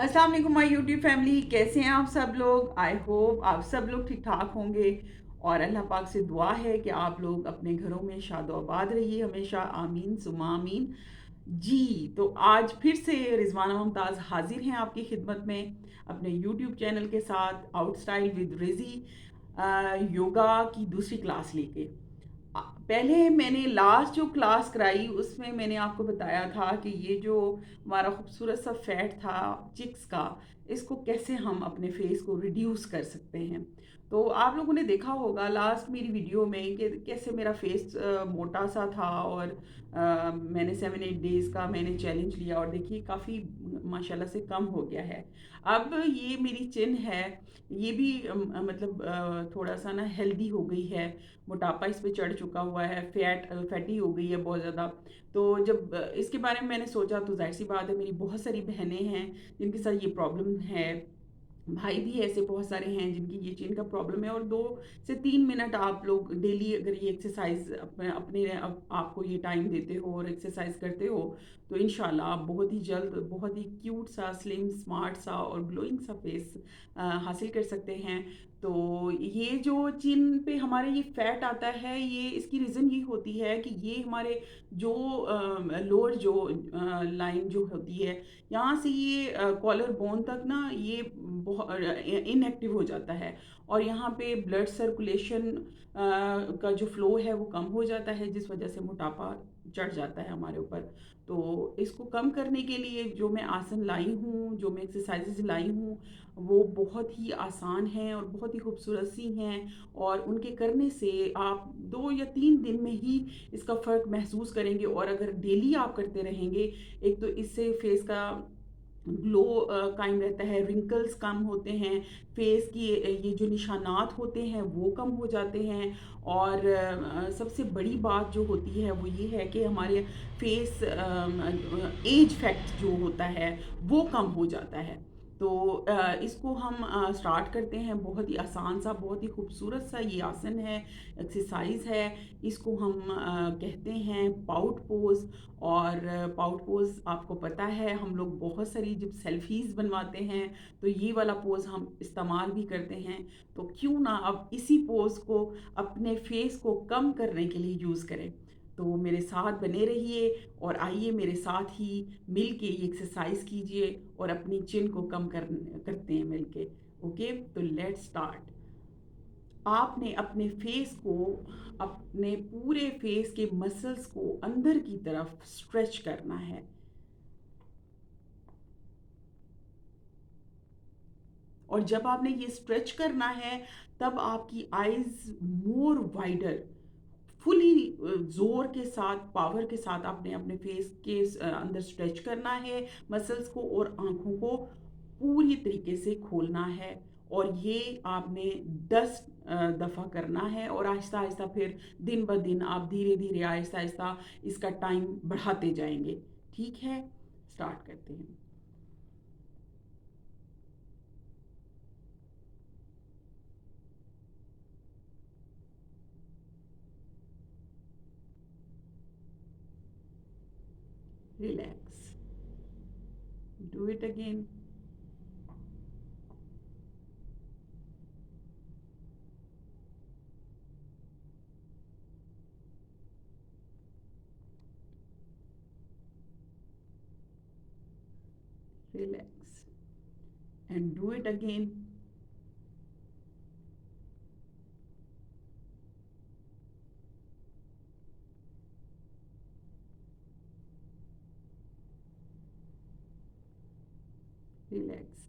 अस्सलाम वालेकुम my YouTube family, कैसे हैं आप सब लोग। आई होप आप सब लोग ठीक ठाक होंगे और अल्लाह पाक से दुआ है कि आप लोग अपने घरों में शादो आबाद रहिए हमेशा। आमीन सुमा आमीन। जी, तो आज फिर से रिजवाना मुमताज़ हाजिर हैं आपकी खिदमत में अपने यूट्यूब चैनल के साथ out style with Riji yoga की दूसरी क्लास लेके। पहले मैंने लास्ट जो क्लास कराई उसमें मैंने आपको बताया था कि ये जो हमारा खूबसूरत सा फैट था चिक्स का, इसको कैसे हम अपने फेस को रिड्यूस कर सकते हैं। तो आप लोगों ने देखा होगा लास्ट मेरी वीडियो में कि कैसे मेरा फेस मोटा सा था और मैंने 7-8 डेज़ का मैंने चैलेंज लिया और देखिए काफ़ी माशाल्लाह से कम हो गया है। अब ये मेरी चिन है, ये भी मतलब थोड़ा सा ना हेल्दी हो गई है। मोटापा इस पे चढ़ चुका हुआ है, फैटी हो गई है बहुत ज़्यादा। तो जब इसके बारे में मैंने सोचा तो ज़ाहिर सी बात है, मेरी बहुत सारी बहनें हैं जिनके साथ ये प्रॉब्लम है, भाई भी ऐसे बहुत सारे हैं जिनकी ये चेन का प्रॉब्लम है। और 2 से 3 मिनट आप लोग डेली अगर ये एक्सरसाइज आपको ये टाइम देते हो और एक्सरसाइज करते हो तो इंशाल्लाह आप बहुत ही जल्द बहुत ही क्यूट सा स्लिम स्मार्ट सा और ग्लोइंग सा फेस हासिल कर सकते हैं। तो ये जो चिन पे हमारे ये फैट आता है, ये इसकी रीज़न ये होती है कि ये हमारे जो लोअर जो लाइन जो होती है, यहाँ से ये कॉलर बोन तक ना ये बहुत इनएक्टिव हो जाता है और यहाँ पे ब्लड सर्कुलेशन का जो फ्लो है वो कम हो जाता है, जिस वजह से मोटापा चढ़ जाता है हमारे ऊपर। तो इसको कम करने के लिए जो मैं आसन लाई हूँ, जो मैं एक्सरसाइजेज लाई हूँ, वो बहुत ही आसान हैं और बहुत ही खूबसूरत सी हैं और उनके करने से आप 2 या 3 दिन में ही इसका फ़र्क महसूस करेंगे। और अगर डेली आप करते रहेंगे, एक तो इससे फेस का ग्लो कायम रहता है, रिंकल्स कम होते हैं, फेस की ये जो निशानात होते हैं वो कम हो जाते हैं। और सबसे बड़ी बात जो होती है वो ये है कि हमारे फेस एज फैक्ट जो होता है वो कम हो जाता है। तो इसको हम स्टार्ट करते हैं। बहुत ही आसान सा, बहुत ही खूबसूरत सा ये आसन है, एक्सरसाइज है। इसको हम कहते हैं पाउट पोज। और पाउट पोज आपको पता है, हम लोग बहुत सारी जब सेल्फीज बनवाते हैं तो ये वाला पोज हम इस्तेमाल भी करते हैं। तो क्यों ना अब इसी पोज को अपने फेस को कम करने के लिए यूज़ करें। तो मेरे साथ बने रहिए और आइए मेरे साथ ही मिल के ये एक्सरसाइज कीजिए और अपनी चिन को कम करते हैं मिल के। ओके, तो लेट्स स्टार्ट। आपने अपने फेस को, अपने पूरे फेस के मसल्स को अंदर की तरफ स्ट्रेच करना है। और जब आपने ये स्ट्रेच करना है तब आपकी आईज मोर वाइडर, फुली जोर के साथ, पावर के साथ आपने अपने फेस के अंदर स्ट्रेच करना है मसल्स को और आंखों को पूरी तरीके से खोलना है। और ये आपने 10 दफ़ा करना है और आहिस्ता आहिस्ता फिर दिन ब दिन आप धीरे धीरे आहिस्ता आहिस्ता इसका टाइम बढ़ाते जाएंगे। ठीक है, स्टार्ट करते हैं। Relax, do it again. Relax and do it again. Relax.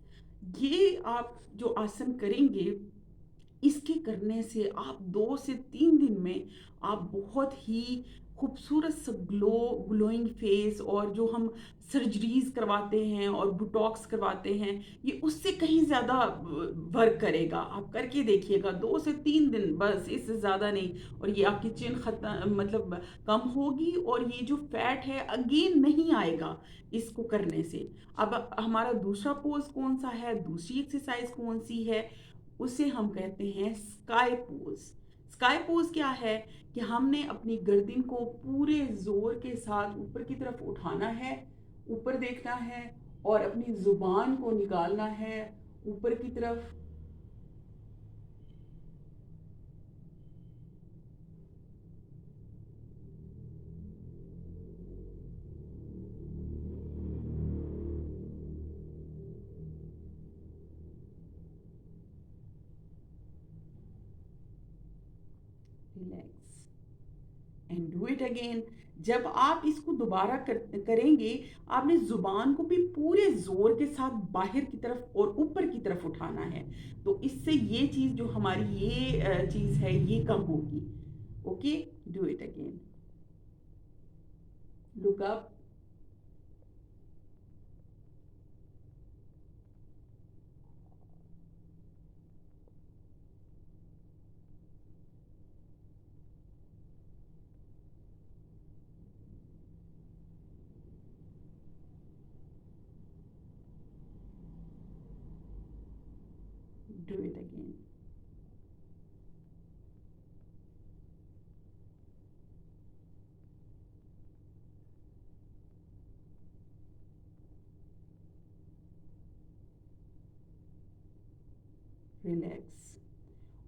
ये आप जो आसन करेंगे, इसके करने से आप 2 से 3 दिन में आप बहुत ही खूबसूरत सा ग्लोइंग फेस, और जो हम सर्जरीज करवाते हैं और बुटॉक्स करवाते हैं, ये उससे कहीं ज़्यादा वर्क करेगा। आप करके देखिएगा, 2 से 3 दिन बस, इससे ज़्यादा नहीं। और ये आपकी चिन खत्म मतलब कम होगी और ये जो फैट है अगेन नहीं आएगा इसको करने से। अब हमारा दूसरा पोज कौन सा है, दूसरी एक्सरसाइज कौन सी है, उसे हम कहते हैं स्काई पोज। स्काई पोज क्या है कि हमने अपनी गर्दन को पूरे जोर के साथ ऊपर की तरफ उठाना है, ऊपर देखना है और अपनी ज़ुबान को निकालना है ऊपर की तरफ। Relax and do it again. जब आप इसको दोबारा करेंगे, आपने जुबान को भी पूरे जोर के साथ बाहर की तरफ और ऊपर की तरफ उठाना है। तो इससे ये चीज जो हमारी ये चीज है ये कम होगी। Okay, do it again. Look up. Do it again. Relax.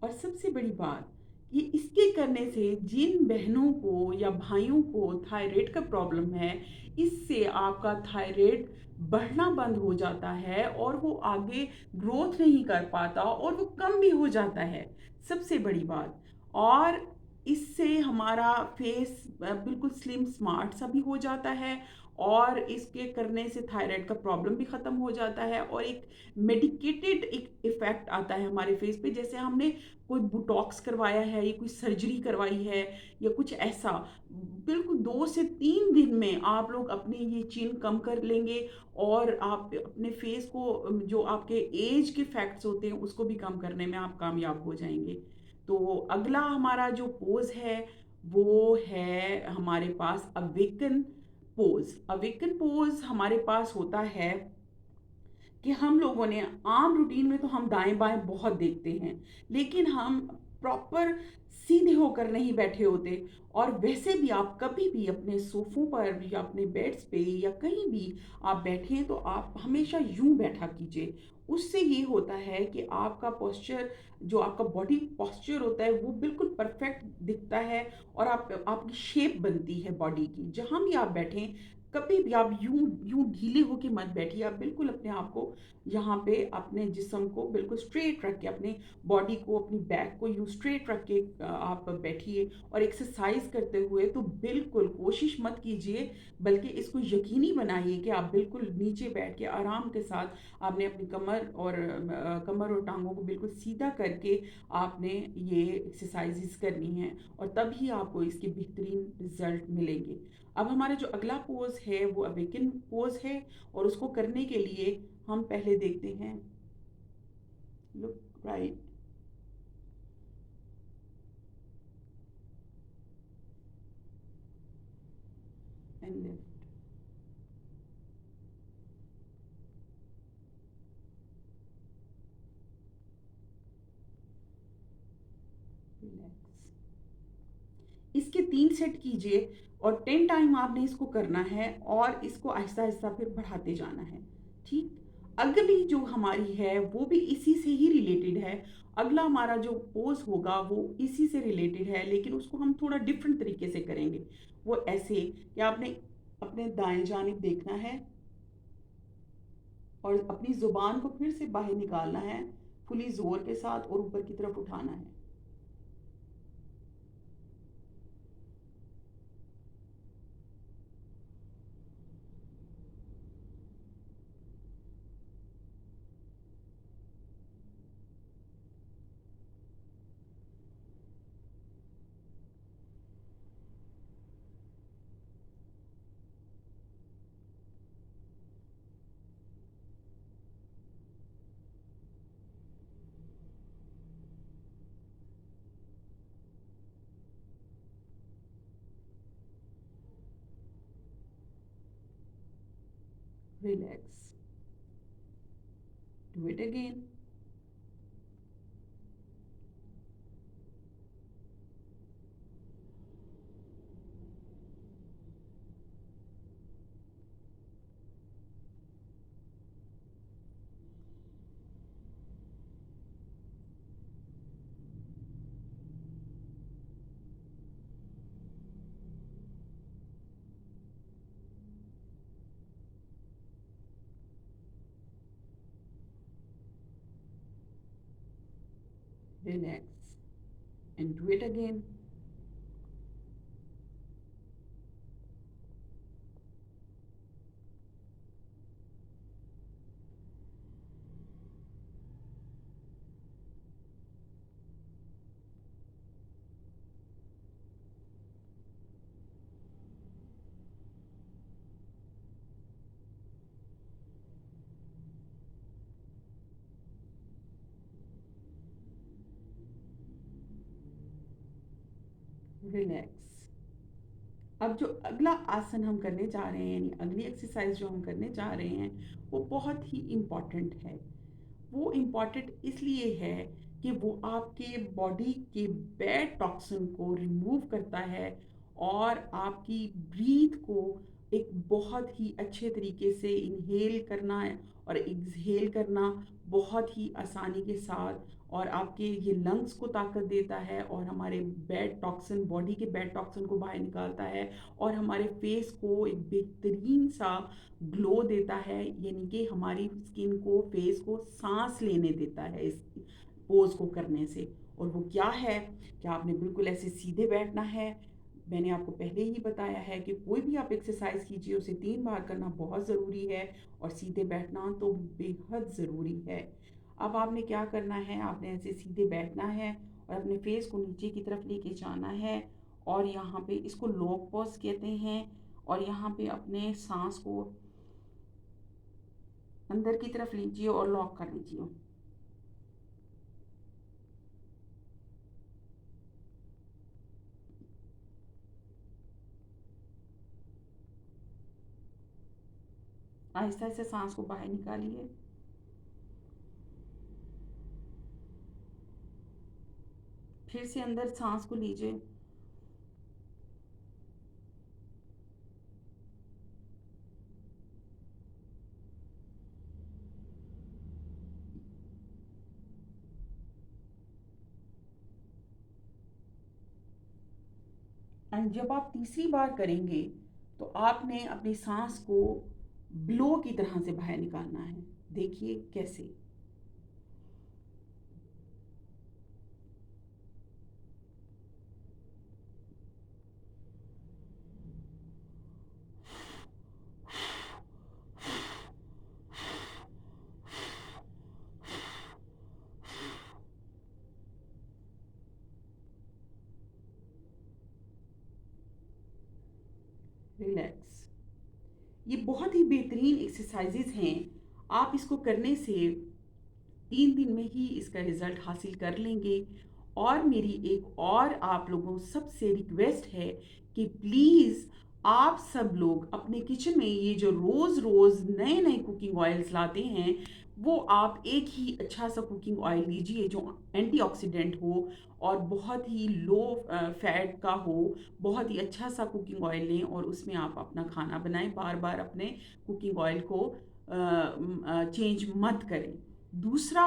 और सबसे बड़ी बात, ये इसके करने से जिन बहनों को या भाइयों को थायराइड का प्रॉब्लम है, इससे आपका थायराइड बढ़ना बंद हो जाता है और वो आगे ग्रोथ नहीं कर पाता और वो कम भी हो जाता है। सबसे बड़ी बात। और इससे हमारा फेस बिल्कुल स्लिम स्मार्ट सा भी हो जाता है। और इसके करने से थायराइड का प्रॉब्लम भी ख़त्म हो जाता है और एक मेडिकेटेड एक इफ़ेक्ट आता है हमारे फेस पे, जैसे हमने कोई बुटॉक्स करवाया है या कोई सर्जरी करवाई है या कुछ ऐसा। बिल्कुल 2 से 3 दिन में आप लोग अपने ये चिन कम कर लेंगे और आप अपने फेस को जो आपके एज के फैक्ट्स होते हैं उसको भी कम करने में आप कामयाब हो जाएंगे। तो अगला हमारा जो पोज है वो है हमारे पास अवेकन पोज। अवेकन पोज हमारे पास होता है कि हम लोगों ने आम रूटीन में तो हम दाएं बाएं बहुत देखते हैं, लेकिन हम प्रॉपर सीधे होकर नहीं बैठे होते। और वैसे भी आप कभी भी अपने सोफों पर या अपने बेड्स पे या कहीं भी आप बैठे हैं तो आप हमेशा यूं बैठा कीजिए। उससे ये होता है कि आपका पोस्चर, जो आपका बॉडी पोस्चर होता है वो बिल्कुल परफेक्ट दिखता है और आपकी शेप बनती है बॉडी की। जहाँ भी आप बैठें, कभी भी आप यूं यूं ढीले होके मत बैठिए। आप बिल्कुल अपने आप को यहाँ पे अपने जिस्म को बिल्कुल स्ट्रेट रख के, अपने बॉडी को, अपनी बैक को यूं स्ट्रेट रख के आप बैठिए। और एक्सरसाइज करते हुए तो बिल्कुल कोशिश मत कीजिए, बल्कि इसको यकीनी बनाइए कि आप बिल्कुल नीचे बैठ के आराम के साथ आपने अपनी कमर और टांगों को बिल्कुल सीधा करके आपने ये एक्सरसाइजेस करनी है। और तभी आपको इसके बेहतरीन रिजल्ट मिलेंगे। अब हमारा जो अगला पोज है वो अवेकन पोज है। और उसको करने के लिए हम पहले देखते हैं, look right and left. Relax. इसके 3 सेट कीजिए और 10 टाइम आपने इसको करना है और इसको आहिस्ता आहिस्ता फिर बढ़ाते जाना है। ठीक। अगली जो हमारी है वो भी इसी से ही रिलेटेड है। अगला हमारा जो पोज होगा वो इसी से रिलेटेड है, लेकिन उसको हम थोड़ा डिफरेंट तरीके से करेंगे। वो ऐसे कि आपने अपने दाएं जानिब देखना है और अपनी जुबान को फिर से बाहर निकालना है फुली जोर के साथ और ऊपर की तरफ उठाना है। Relax. Do it again. Relax and do it again. Relax. अब जो अगला आसन हम करने जा रहे हैं, यानी अगली एक्सरसाइज जो हम करने जा रहे हैं, वो बहुत ही इम्पॉर्टेंट है। वो इम्पॉर्टेंट इसलिए है कि वो आपके बॉडी के बैड टॉक्सिन को रिमूव करता है और आपकी ब्रीथ को एक बहुत ही अच्छे तरीके से इनहेल करना है और एक्सहेल करना बहुत ही आसानी के साथ, और आपके ये लंग्स को ताकत देता है और हमारे बैड टॉक्सिन, बॉडी के बैड टॉक्सिन को बाहर निकालता है और हमारे फेस को एक बेहतरीन सा ग्लो देता है, यानी कि हमारी स्किन को, फेस को सांस लेने देता है इस पोज को करने से। और वो क्या है कि आपने बिल्कुल ऐसे सीधे बैठना है। मैंने आपको पहले ही बताया है कि कोई भी आप एक्सरसाइज कीजिए उसे 3 बार करना बहुत ज़रूरी है और सीधे बैठना तो बेहद ज़रूरी है। अब आपने क्या करना है, आपने ऐसे सीधे बैठना है और अपने फेस को नीचे की तरफ लेके जाना है और यहाँ पे इसको लॉक पॉज कहते हैं, और यहाँ पे अपने सांस को अंदर की तरफ लीजिए और लॉक कर लीजिए। आहिस्ता से सांस को बाहर निकालिए। फिर से अंदर सांस को लीजिए। एंड जब आप तीसरी बार करेंगे तो आपने अपनी सांस को ब्लो की तरह से बाहर निकालना है। देखिए कैसे। रिलैक्स। ये बहुत ही बेहतरीन एक्सरसाइजेज हैं। आप इसको करने से 3 दिन में ही इसका रिजल्ट हासिल कर लेंगे। और मेरी एक और आप लोगों सबसे रिक्वेस्ट है कि प्लीज़ आप सब लोग अपने किचन में ये जो रोज़ रोज़ नए नए कुकिंग ऑयल्स लाते हैं, वो आप एक ही अच्छा सा कुकिंग ऑयल लीजिए जो एंटीऑक्सीडेंट हो और बहुत ही लो फैट का हो। बहुत ही अच्छा सा कुकिंग ऑयल लें और उसमें आप अपना खाना बनाएं। बार बार अपने कुकिंग ऑयल को चेंज मत करें। दूसरा,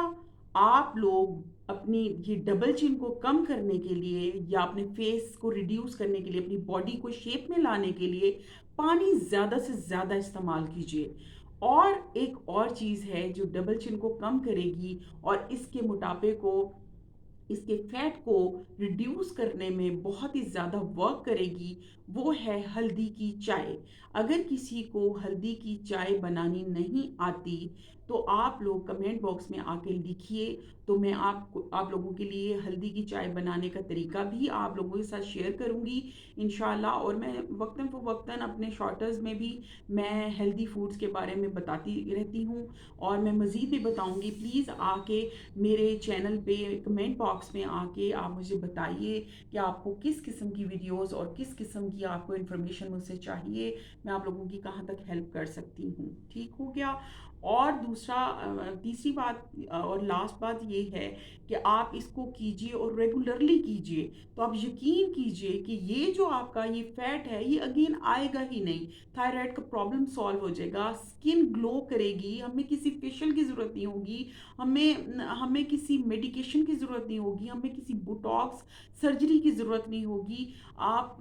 आप लोग अपनी ये डबल चिन को कम करने के लिए या अपने फेस को रिड्यूस करने के लिए, अपनी बॉडी को शेप में लाने के लिए पानी ज़्यादा से ज़्यादा इस्तेमाल कीजिए। और एक और चीज़ है जो डबल चिन को कम करेगी और इसके मोटापे को, इसके फैट को रिड्यूस करने में बहुत ही ज़्यादा वर्क करेगी, वो है हल्दी की चाय। अगर किसी को हल्दी की चाय बनानी नहीं आती तो आप लोग कमेंट बॉक्स में आके लिखिए, तो मैं आप लोगों के लिए हल्दी की चाय बनाने का तरीका भी आप लोगों के साथ शेयर करूंगी इंशाल्लाह। और मैं वक्तन फ़वक्तन अपने शॉर्ट्स में भी मैं हेल्दी फूड्स के बारे में बताती रहती हूँ और मैं मज़ीद भी बताऊँगी। प्लीज़ आके मेरे चैनल पे कमेंट बॉक्स में आके आप मुझे बताइए कि आपको किस किस्म की वीडियोस और किस किस्म की आपको इन्फॉर्मेशन मुझसे चाहिए। मैं आप लोगों की कहाँ तक हेल्प कर सकती हूँ। ठीक हो गया। और दूसरा, तीसरी बात और लास्ट बात ये है कि आप इसको कीजिए और रेगुलरली कीजिए, तो आप यकीन कीजिए कि ये जो आपका ये फैट है ये अगेन आएगा ही नहीं। थायराइड का प्रॉब्लम सॉल्व हो जाएगा, स्किन ग्लो करेगी, हमें किसी फेशियल की ज़रूरत नहीं होगी, हमें हमें किसी मेडिकेशन की ज़रूरत नहीं होगी, हमें किसी बोटॉक्स सर्जरी की ज़रूरत नहीं होगी।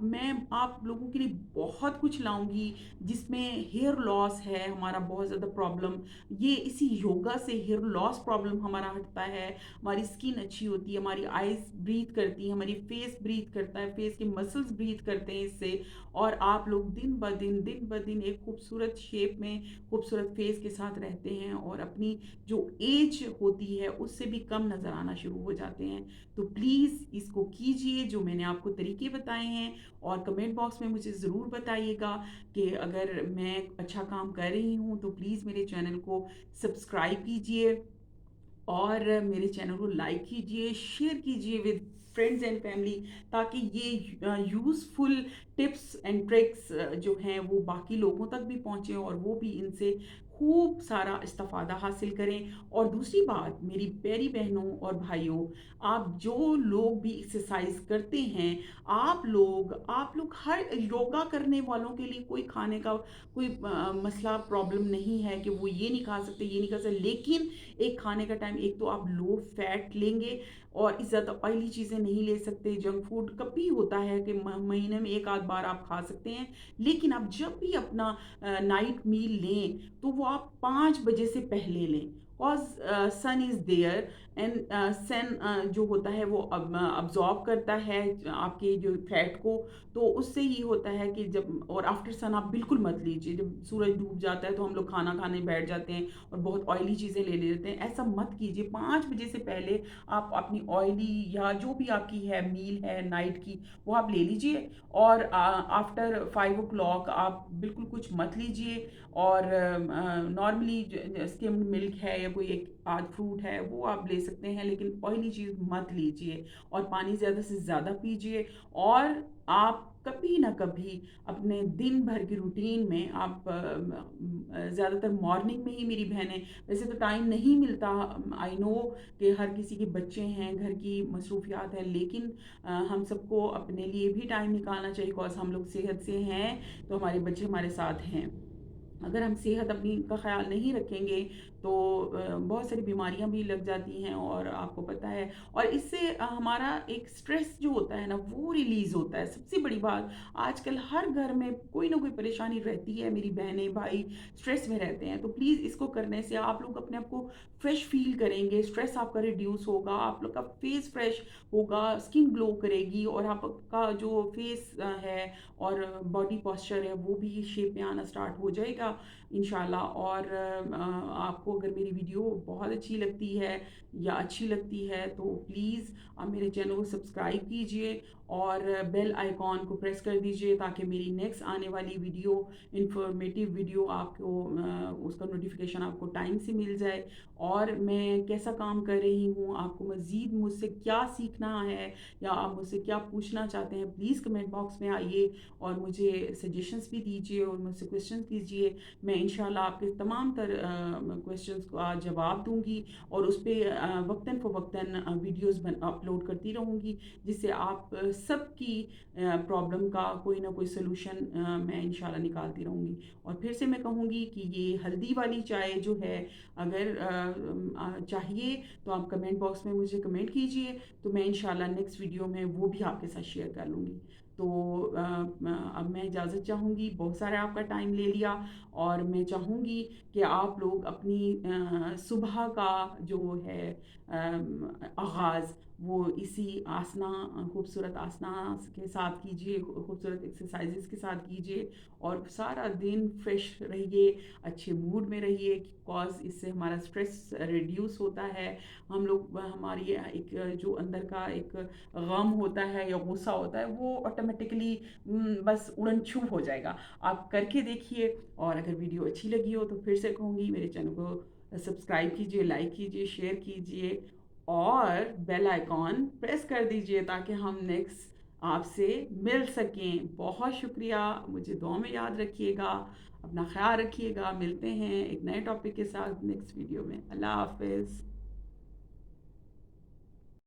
मैं आप लोगों के लिए बहुत कुछ लाऊंगी जिसमें हेयर लॉस है हमारा बहुत ज़्यादा प्रॉब्लम, ये इसी योगा से हेयर लॉस प्रॉब्लम हमारा हटता है, हमारी स्किन अच्छी होती है, हमारी आइज़ ब्रीथ करती हैं, हमारी फेस ब्रीथ करता है, फेस के मसल्स ब्रीथ करते हैं इससे। और आप लोग दिन ब दिन एक खूबसूरत शेप में, खूबसूरत फेस के साथ रहते हैं और अपनी जो एज होती है उससे भी कम नज़र आना शुरू हो जाते हैं। तो प्लीज़ इसको कीजिए जो मैंने आपको तरीके बताए हैं, और कमेंट बॉक्स में मुझे ज़रूर बताइएगा कि अगर मैं अच्छा काम कर रही हूँ तो प्लीज़ मेरे चैनल को सब्सक्राइब कीजिए और मेरे चैनल को लाइक कीजिए, शेयर कीजिए विद फ्रेंड्स एंड फैमिली, ताकि ये यूज़फुल टिप्स एंड ट्रिक्स जो हैं वो बाकी लोगों तक भी पहुँचे और वो भी इनसे खूब सारा इस्तिफ़ादा हासिल करें। और दूसरी बात मेरी प्यारी बहनों और भाइयों, आप जो लोग भी एक्सरसाइज़ करते हैं, आप लोग हर योगा करने वालों के लिए कोई खाने का कोई मसला प्रॉब्लम नहीं है कि वो ये नहीं खा सकते, ये नहीं खा सकते। लेकिन एक खाने का टाइम, एक तो आप लो फैट लेंगे और ज़्यादा ऑयली चीज़ें नहीं ले सकते। जंक फूड कभी होता है कि महीने में एक आध बार आप खा सकते हैं, लेकिन आप जब भी अपना नाइट मील लें तो वो आप 5 बजे से पहले लें। Cause sun is there and sun जो होता है वो अब्जॉर्ब करता है आपके जो फैट को। तो उससे ये होता है कि जब, और आफ्टर सन आप बिल्कुल मत लीजिए, जब सूरज डूब जाता है तो हम लोग खाना खाने बैठ जाते हैं और बहुत ऑयली चीज़ें ले लेते हैं। ऐसा मत कीजिए, 5 बजे से पहले आप अपनी ऑयली या जो भी आपकी है मील है नाइट की वो आप ले लीजिए। और आफ्टर 5 o'clock आप बिल्कुल कुछ मत लीजिए। और नॉर्मली स्किम्ड मिल्क है या कोई एक आध फ्रूट है वो आप ले सकते हैं, लेकिन ऑयली चीज़ मत लीजिए। और पानी ज़्यादा से ज़्यादा पीजिए। और आप कभी ना कभी अपने दिन भर की रूटीन में आप ज़्यादातर मॉर्निंग में ही, मेरी बहनें, वैसे तो टाइम नहीं मिलता, आई नो कि हर किसी के बच्चे हैं, घर की मसरूफियात है, लेकिन हम सबको अपने लिए भी टाइम निकालना चाहिए। बिकॉज हम लोग सेहत से हैं तो हमारे बच्चे हमारे साथ हैं। अगर हम सेहत अपनी का ख़्याल नहीं रखेंगे तो बहुत सारी बीमारियां भी लग जाती हैं, और आपको पता है। और इससे हमारा एक स्ट्रेस जो होता है ना वो रिलीज़ होता है। सबसे बड़ी बात, आजकल हर घर में कोई ना कोई परेशानी रहती है, मेरी बहनें भाई स्ट्रेस में रहते हैं। तो प्लीज़ इसको करने से आप लोग अपने आप को फ्रेश फील करेंगे, स्ट्रेस आपका रिड्यूस होगा, आप लोग का फेस फ्रेश होगा, स्किन ग्लो करेगी, और आपका जो फेस है और बॉडी पॉस्चर है वो भी शेप में आना स्टार्ट हो जाएगा इंशाल्लाह। और आपको अगर मेरी वीडियो बहुत अच्छी लगती है या अच्छी लगती है तो प्लीज़ आप मेरे चैनल को सब्सक्राइब कीजिए और बेल आइकॉन को प्रेस कर दीजिए, ताकि मेरी नेक्स्ट आने वाली वीडियो, इंफॉर्मेटिव वीडियो, आपको उसका नोटिफिकेशन आपको टाइम से मिल जाए। और मैं कैसा काम कर रही हूँ, आपको मज़ीद मुझसे क्या सीखना है या आप मुझसे क्या पूछना चाहते हैं, प्लीज़ कमेंट बॉक्स में आइए और मुझे सजेशंस भी दीजिए और मुझसे क्वेश्चन कीजिए। मैं इंशाल्लाह आपके तमाम तर क्वेश्चंस का जवाब दूंगी और उस पर वक्तन फ़वक्तन वीडियोस अपलोड करती रहूँगी, जिससे आप सबकी प्रॉब्लम का कोई ना कोई सलूशन मैं इंशाल्लाह निकालती रहूँगी। और फिर से मैं कहूँगी कि ये हल्दी वाली चाय जो है, अगर चाहिए तो आप कमेंट बॉक्स में मुझे कमेंट कीजिए, तो मैं इंशाल्लाह नेक्स्ट वीडियो में वो भी आपके साथ शेयर कर लूँगी। तो अब मैं इजाज़त चाहूँगी, बहुत सारा आपका टाइम ले लिया, और मैं चाहूँगी कि आप लोग अपनी सुबह का जो है आगाज़ वो इसी आसना, खूबसूरत आसना के साथ कीजिए, खूबसूरत एक्सरसाइजेस के साथ कीजिए, और सारा दिन फ्रेश रहिए, अच्छे मूड में रहिए। कॉज इससे हमारा स्ट्रेस रिड्यूस होता है। हम लोग, हमारी एक जो अंदर का एक गम होता है या गुस्सा होता है वो ऑटोमेटिकली बस उड़न छू हो जाएगा। आप करके देखिए, और अगर वीडियो अच्छी लगी हो तो फिर से कहूँगी मेरे चैनल को सब्सक्राइब कीजिए, लाइक कीजिए, शेयर कीजिए और बेल आइकॉन प्रेस कर दीजिए, ताकि हम नेक्स्ट आपसे मिल सकें। बहुत शुक्रिया, मुझे दुआ में याद रखिएगा, अपना ख्याल रखिएगा। मिलते हैं एक नए टॉपिक के साथ नेक्स्ट वीडियो में। अल्लाह हाफिज़।